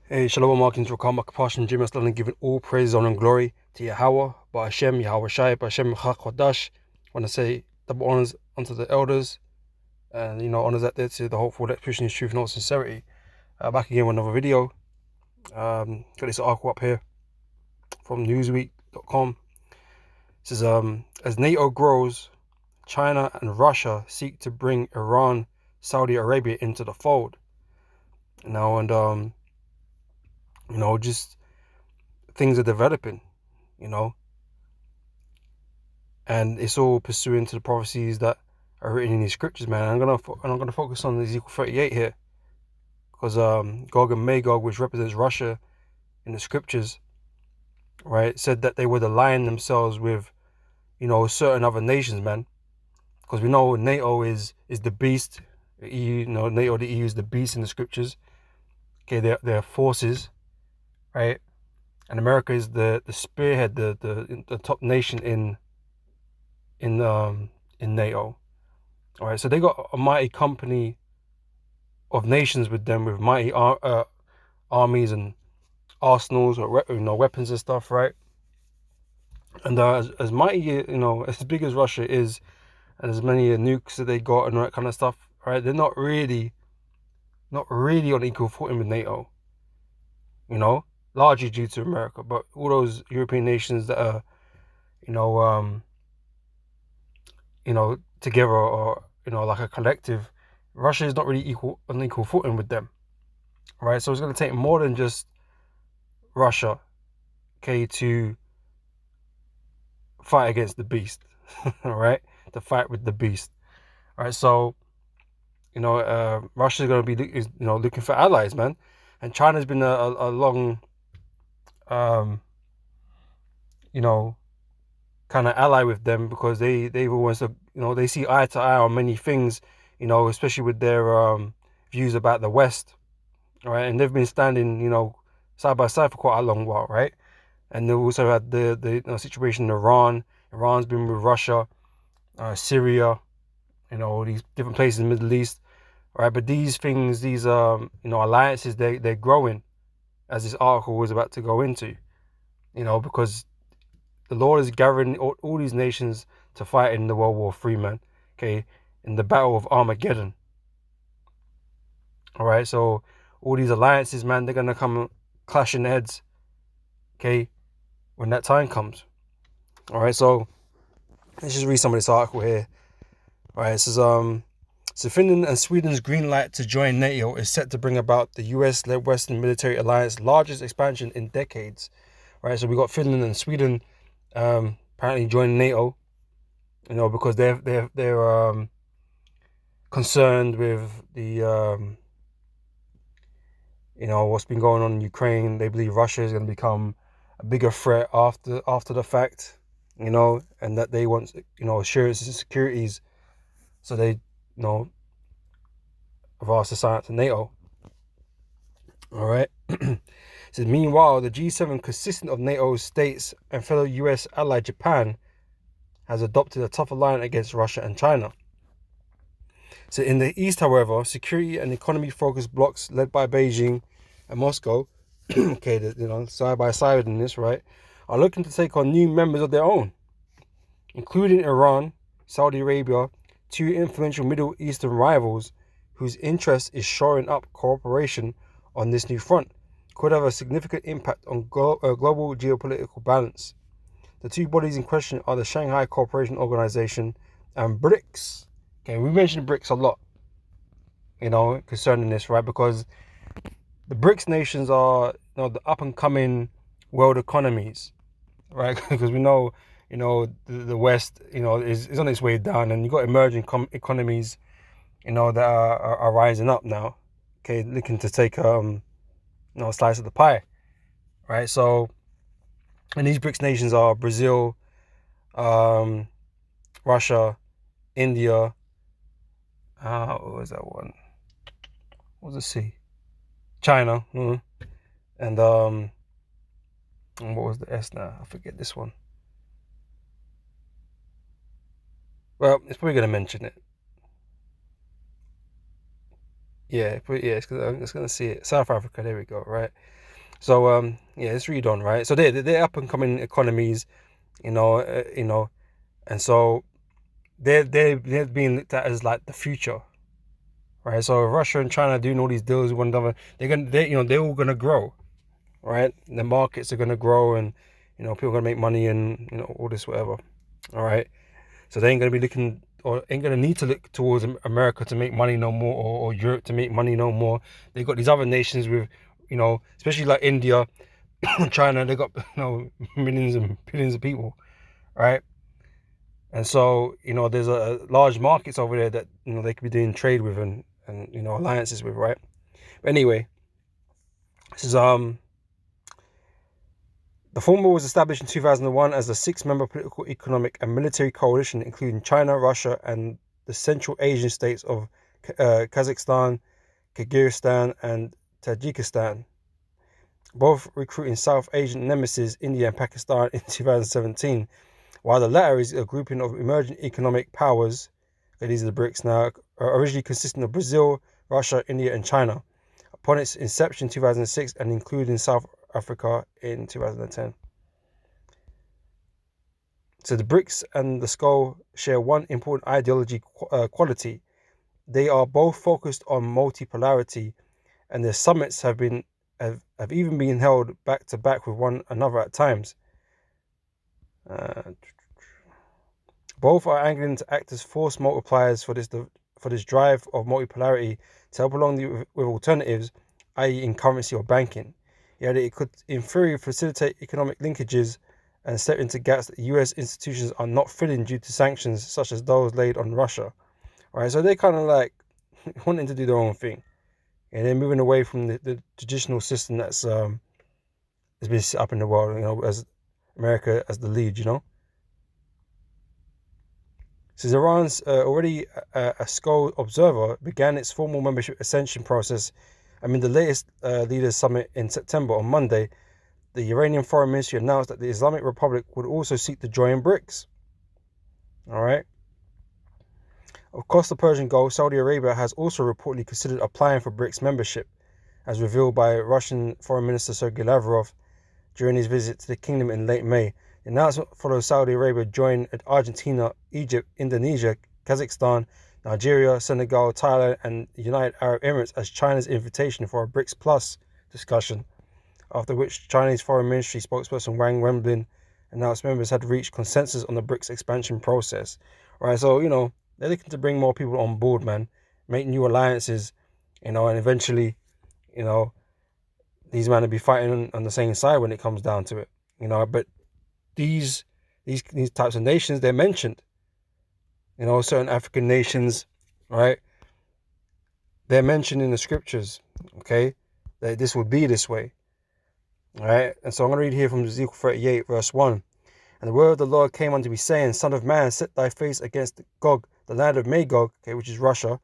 Hey, Shalom, Markins, Rakam, Kapashim, Jim, Aslan, giving all praise, honor, and glory to Yahweh, Ba'ashem, Yahweh Shai, Ba'ashem, Chak Want to say double honors unto the elders, and honors out there to the hopeful that pushing his truth and all sincerity. Back again with another video. Got this article up here from Newsweek.com. It says, as NATO grows, China and Russia seek to bring Iran, Saudi Arabia into the fold. Just things are developing, you know, and it's all pursuant to the prophecies that are written in these scriptures, man. I'm gonna focus on Ezekiel 38 here, because Gog and Magog, which represents Russia in the scriptures, right, said that they would align themselves with, certain other nations, man. Because we know NATO is the beast. The EU, NATO, the EU is the beast in the scriptures. Okay, they're forces, right? And America is the spearhead, the top nation in NATO. All right, so they got a mighty company of nations with them, with mighty armies and arsenals, or weapons and stuff, right? And as mighty, as big as Russia is, and as many nukes that they got and all that kind of stuff, right? They're not really on equal footing with NATO, largely due to America. But all those European nations that are, you know, um, together, or like a collective, Russia is not really on equal footing with them, right? So it's going to take more than just Russia, okay, to fight against the beast, all right, to fight with the beast, all right. So Russia is going to be looking for allies, man, and China's been a long um you know kind of ally with them, because they've always they see eye to eye on many things, especially with their views about the West, all right, and they've been standing side by side for quite a long while, right? And they've also had the situation in Iran. Iran's been with Russia, Syria, all these different places in the Middle East, right? But these things, these alliances, they're growing, as this article was about to go into, because the Lord is gathering all these nations to fight in the World War III, man. Okay, in the Battle of Armageddon. All right, so all these alliances, man, they're gonna come clashing heads. Okay, when that time comes. All right, so let's just read some of this article here. All right, it says so Finland and Sweden's green light to join NATO is set to bring about the US-led Western military alliance largest expansion in decades. Right, so we got Finland and Sweden apparently joining NATO, because they're concerned with the what's been going on in Ukraine. They believe Russia is going to become a bigger threat after the fact, and that they want assurances and securities. So they have asked to sign up to NATO. All right. So meanwhile, the G7, consisting of NATO states and fellow US ally Japan, has adopted a tougher line against Russia and China. So in the East, however, security and economy-focused blocs led by Beijing and Moscow, okay, side by side in this, right, are looking to take on new members of their own, including Iran, Saudi Arabia, two influential Middle Eastern rivals whose interest is shoring up cooperation on this new front, could have a significant impact on global geopolitical balance. The two bodies in question are the Shanghai Cooperation Organization and BRICS. Okay, we mentioned BRICS a lot, concerning this, right? Because the BRICS nations are, the up and coming world economies, right? Because we know, the West, is on its way down, and you've got emerging economies, that are rising up now, okay, looking to take, a slice of the pie, right? So, and these BRICS nations are Brazil, Russia, India, what was that one? What was the C? China, and what was the S now? I forget this one. Well, it's probably going to mention it. Yeah, but yeah, I'm just gonna see it. South Africa, there we go, right? So yeah, let's read on, right? So they're up and coming economies, you know, and so they're being looked at as like the future, right? So Russia and China doing all these deals with one another, they're all gonna grow, right? The markets are gonna grow, and people are gonna make money, and all this whatever, all right? So they ain't gonna be looking, or ain't gonna need to look towards America to make money no more, or Europe to make money no more. They got these other nations with, especially like India, China. They got millions and billions of people, right? And so there's a large markets over there that they could be doing trade with, and alliances with, right? But anyway, this is the former was established in 2001 as a six-member political, economic, and military coalition, including China, Russia, and the Central Asian states of Kazakhstan, Kyrgyzstan, and Tajikistan, both recruiting South Asian nemesis India and Pakistan in 2017, while the latter is a grouping of emerging economic powers. Okay, these are the BRICS now, originally consisting of Brazil, Russia, India, and China, upon its inception in 2006, and including South Africa in 2010. So the BRICS and the SCO share one important ideology quality. They are both focused on multipolarity, and their summits have even been held back to back with one another at times. Both are angling to act as force multipliers for this drive of multipolarity to help along with alternatives, i.e. in currency or banking. Yet it could, in theory, facilitate economic linkages and step into gaps that US institutions are not filling due to sanctions such as those laid on Russia. Right, so they're kind of like wanting to do their own thing, and they're moving away from the traditional system that's been set up in the world, as America as the lead, Since Iran's already a SCO observer began its formal membership ascension process amid the latest leaders summit in September. On Monday, the Iranian foreign ministry announced that the Islamic Republic would also seek to join BRICS. All right. Across the Persian Gulf, Saudi Arabia has also reportedly considered applying for BRICS membership, as revealed by Russian Foreign Minister Sergei Lavrov during his visit to the kingdom in late May. The announcement follows Saudi Arabia joined Argentina, Egypt, Indonesia, Kazakhstan, Nigeria, Senegal, Thailand, and the United Arab Emirates as China's invitation for a BRICS Plus discussion, after which Chinese Foreign Ministry spokesperson Wang Wenbin announced members had reached consensus on the BRICS expansion process. Right, so, they're looking to bring more people on board, man, make new alliances, and eventually, these men will be fighting on the same side when it comes down to it, but these types of nations, they're mentioned, certain African nations, right? They're mentioned in the scriptures, okay, that this would be this way, all right? And so I'm going to read here from Ezekiel 38, verse 1. And the word of the Lord came unto me, saying, Son of man, set thy face against Gog, the land of Magog, okay, which is Russia,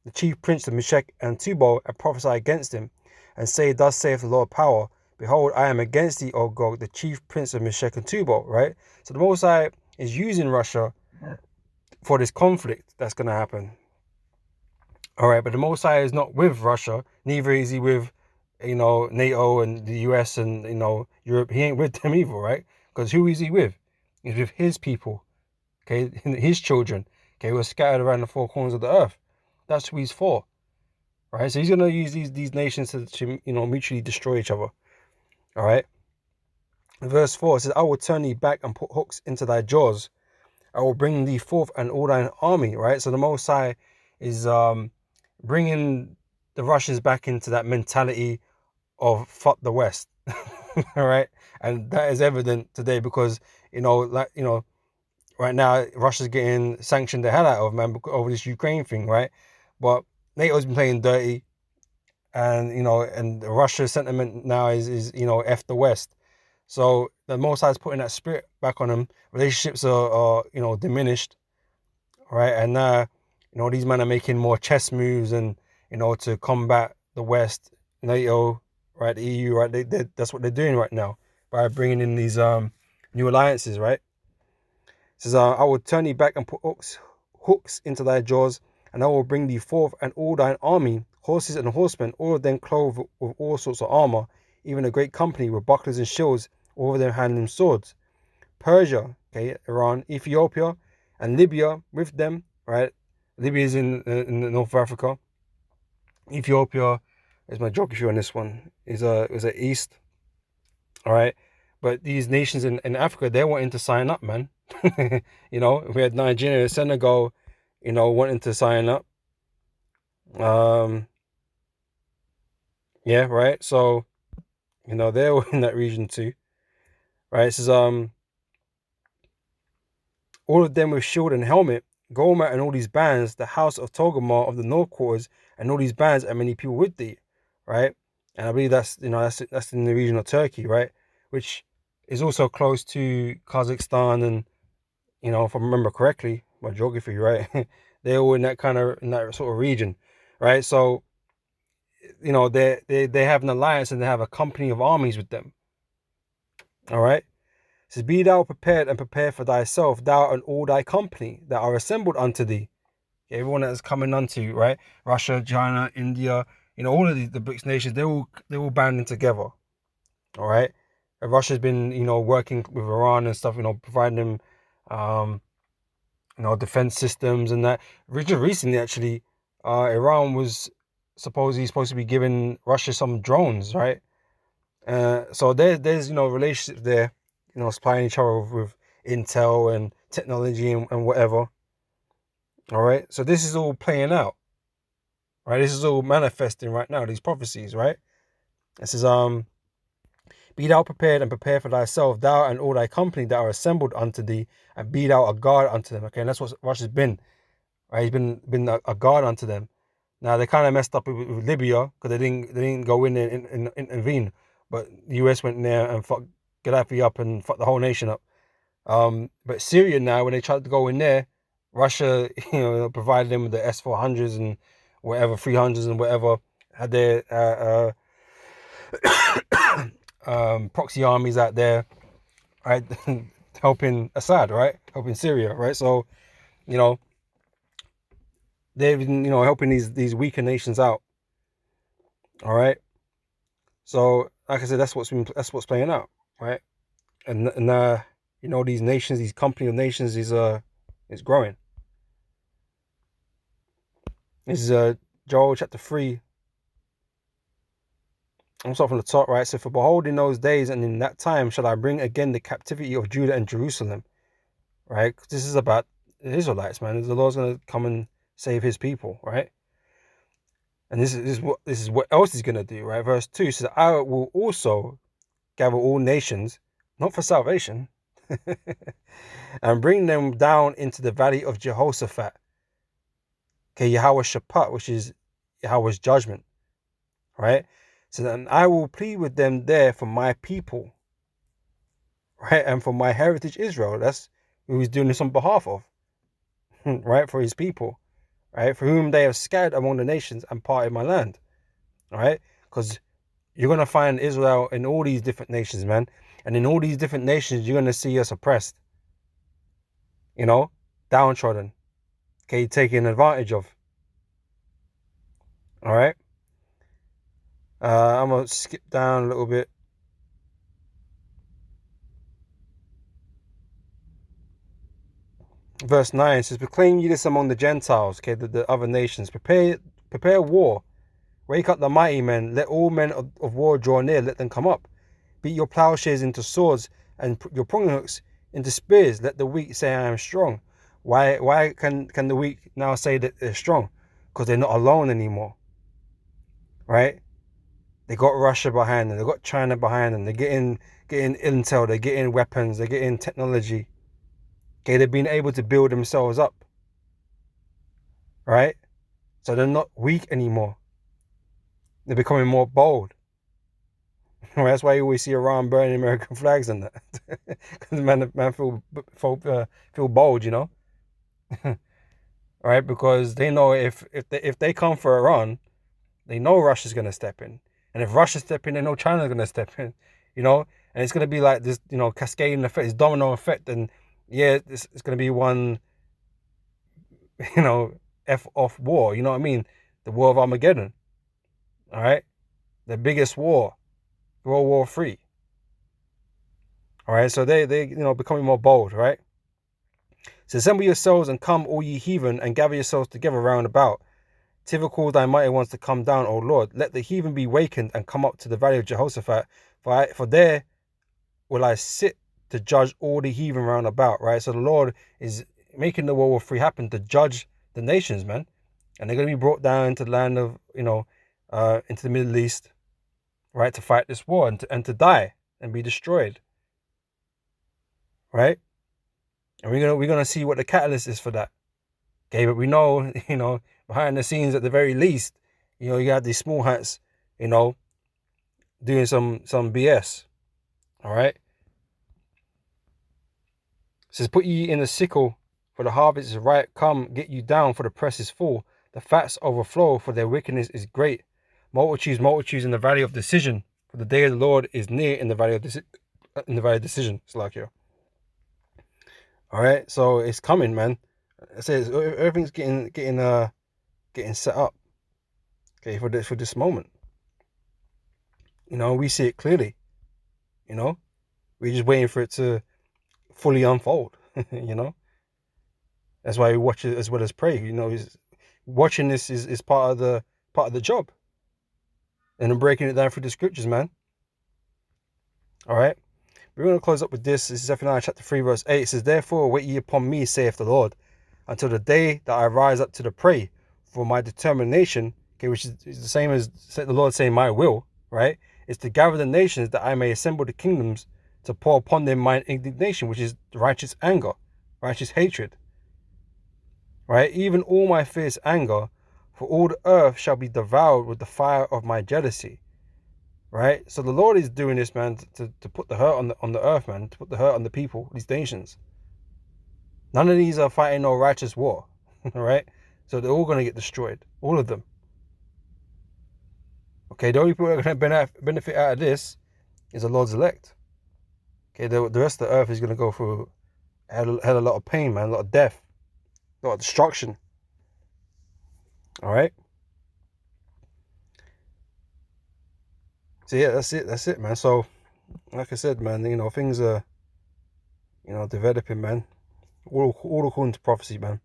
the chief prince of Meshech and Tubal, and prophesy against him, and say, Thus saith the Lord power, behold, I am against thee, O Gog, the chief prince of Meshech and Tubal, right? So the Most High is using Russia for this conflict that's going to happen. All right, but the Most High is not with Russia, neither is he with, NATO and the US and, Europe. He ain't with them either, right? Because who is he with? He's with his people, okay, his children, okay, who are scattered around the four corners of the earth. That's who he's for, right? So he's going to use these nations to mutually destroy each other, all right? Verse 4 says, I will turn thee back and put hooks into thy jaws. I will bring thee forth and all thine army, right? So the Most High is bringing the Russians back into that mentality of fuck the West, all right? And that is evident today because, right now Russia's getting sanctioned the hell out of, man, over this Ukraine thing, right? But NATO's been playing dirty, and and Russia's sentiment now is F the West. So the Most High is putting that spirit back on them. Relationships are diminished, right? And now, these men are making more chess moves and, to combat the West, NATO, right? The EU, right? That's what they're doing right now by bringing in these new alliances, right? It says, I will turn thee back and put hooks into thy jaws, and I will bring thee forth and all thine army, horses and horsemen, all of them clothed with all sorts of armor, even a great company with bucklers and shields, all of them handling swords. Persia, okay, Iran, Ethiopia, and Libya with them, right? Libya is in the North Africa. Ethiopia is my geography on this one. Is a east, all right. But these nations in Africa, they're wanting to sign up, man. You know, we had Nigeria, Senegal, you know, wanting to sign up. Yeah, right. So, you know, they're in that region too, right? It says all of them with shield and helmet, Gomer and all these bands, the house of Togarmah of the north quarters, and all these bands and many people with thee, right? And I believe that's, you know, that's in the region of Turkey, right? Which is also close to Kazakhstan, and, you know, if I remember correctly, my geography, right? They're all in that sort of region, right? So, you know, they have an alliance and they have a company of armies with them. All right. It says, be thou prepared and prepare for thyself, thou and all thy company that are assembled unto thee. Everyone that is coming unto you, right? Russia, China, India, you know, all of the BRICS nations, they're all banding together. All right. And Russia's been, you know, working with Iran and stuff, you know, providing them you know, defense systems and that. Recently actually, Iran was supposed to be giving Russia some drones, right? So there's, you know, relationships there, you know, supplying each other with intel and technology and whatever. All right. So this is all playing out, right? This is all manifesting right now, these prophecies, right? It says, be thou prepared and prepare for thyself, thou and all thy company that are assembled unto thee, and be thou a guard unto them. Okay, and that's what Russia's been, right? He's been a guard unto them. Now they kind of messed up with Libya because they didn't go in and intervene, but the US went in there and fucked Gaddafi up and fucked the whole nation up. But Syria now, when they tried to go in there, Russia, you know, provided them with the S-400s and whatever 300s and whatever, had their proxy armies out there, right, helping Assad, right, helping Syria, right. So, you know, they've been, you know, helping these weaker nations out. All right. So, like I said, that's what's playing out, right? And you know, these nations, these company of nations is growing. This is Joel chapter 3. I'm starting from the top, right? So, for behold, in those days and in that time shall I bring again the captivity of Judah and Jerusalem, right? This is about the Israelites, man. The Lord's gonna come and save his people, right? And this is what else he's gonna do, right? Verse 2 says, I will also gather all nations, not for salvation, and bring them down into the valley of Jehoshaphat. Okay, Yahweh Shaphat, which is Yahweh's judgment, right? So then I will plead with them there for my people, right? And for my heritage Israel. That's who he's doing this on behalf of, right? For his people, right? For whom they have scattered among the nations and parted my land, right? Because you're going to find Israel in all these different nations, man. And in all these different nations, you're going to see us oppressed, you know, downtrodden, okay, taken advantage of. All right. I'm going to skip down a little bit. Verse 9 says, proclaim ye this among the Gentiles, okay, the other nations. Prepare war. Wake up the mighty men. Let all men of war draw near. Let them come up. Beat your plowshares into swords and your pruning hooks into spears. Let the weak say, I am strong. Why can the weak now say that they're strong? Because they're not alone anymore, right? They got Russia behind them. They got China behind them. They're getting intel. They're getting weapons. They're getting technology. Okay, they've been able to build themselves up, right? So they're not weak anymore. They're becoming more bold. That's why you always see Iran burning American flags and that. Because man feel bold, you know, right? Because they know if they come for Iran, they know Russia's gonna step in, and if Russia step in, they know China's gonna step in, you know, and it's gonna be like this, you know, cascading effect, this domino effect, and yeah, it's gonna be one, you know, F off war, you know what I mean? The war of Armageddon, All right, the biggest war, World War III. All right, so they becoming more bold, right? So assemble yourselves and come, all ye heathen, and gather yourselves together round about. Thither call thy mighty ones to come down, O Lord. Let the heathen be wakened and come up to the valley of Jehoshaphat. For there will I sit to judge all the heathen round about, right? So the Lord is making the World War III happen to judge the nations, man. And they're going to be brought down into the land of, into the Middle East, right, to fight this war and to die and be destroyed, right? And we're gonna see what the catalyst is for that. Okay, but we know, behind the scenes at the very least, you got these small hats, doing some BS. All right. It says, put ye in the sickle, for the harvest is ripe. Come, get you down, for the press is full. The fats overflow, for their wickedness is great. Multitudes in the valley of decision, for the day of the Lord is near in the valley of decision. It's like here. All right, so it's coming, man. It says everything's getting set up. Okay, for this moment. We see it clearly. We're just waiting for it to fully unfold. That's why we watch it as well as pray. Watching this is part of the job, and I'm breaking it down through the scriptures, man. All right, we're going to close up with this. This is Zephaniah chapter 3 verse 8. It says, therefore wait ye upon me, saith the Lord, until the day that I rise up to the prey for my determination. Okay, which is the same as the Lord saying my will, right? Is to gather the nations, that I may assemble the kingdoms, to pour upon them mine indignation, which is righteous anger, righteous hatred, right? Even all my fierce anger, for all the earth shall be devoured with the fire of my jealousy, right? So the Lord is doing this, man, to put the hurt on the earth, man, to put the hurt on the people, these nations. None of these are fighting no righteous war, all right? So they're all going to get destroyed, all of them. Okay, the only people that are going to benefit out of this is the Lord's elect. Okay, the rest of the earth is going to go through a lot of pain, man, a lot of death, a lot of destruction. All right. So yeah, that's it, man. So, like I said, man, things are, developing, man. All according to prophecy, man.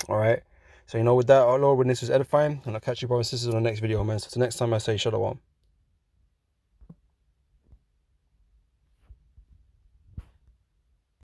All right. So with that, our Lord, when this was edifying, and I'll catch you, brothers and sisters, on the next video, man. So till next time, I say shalom.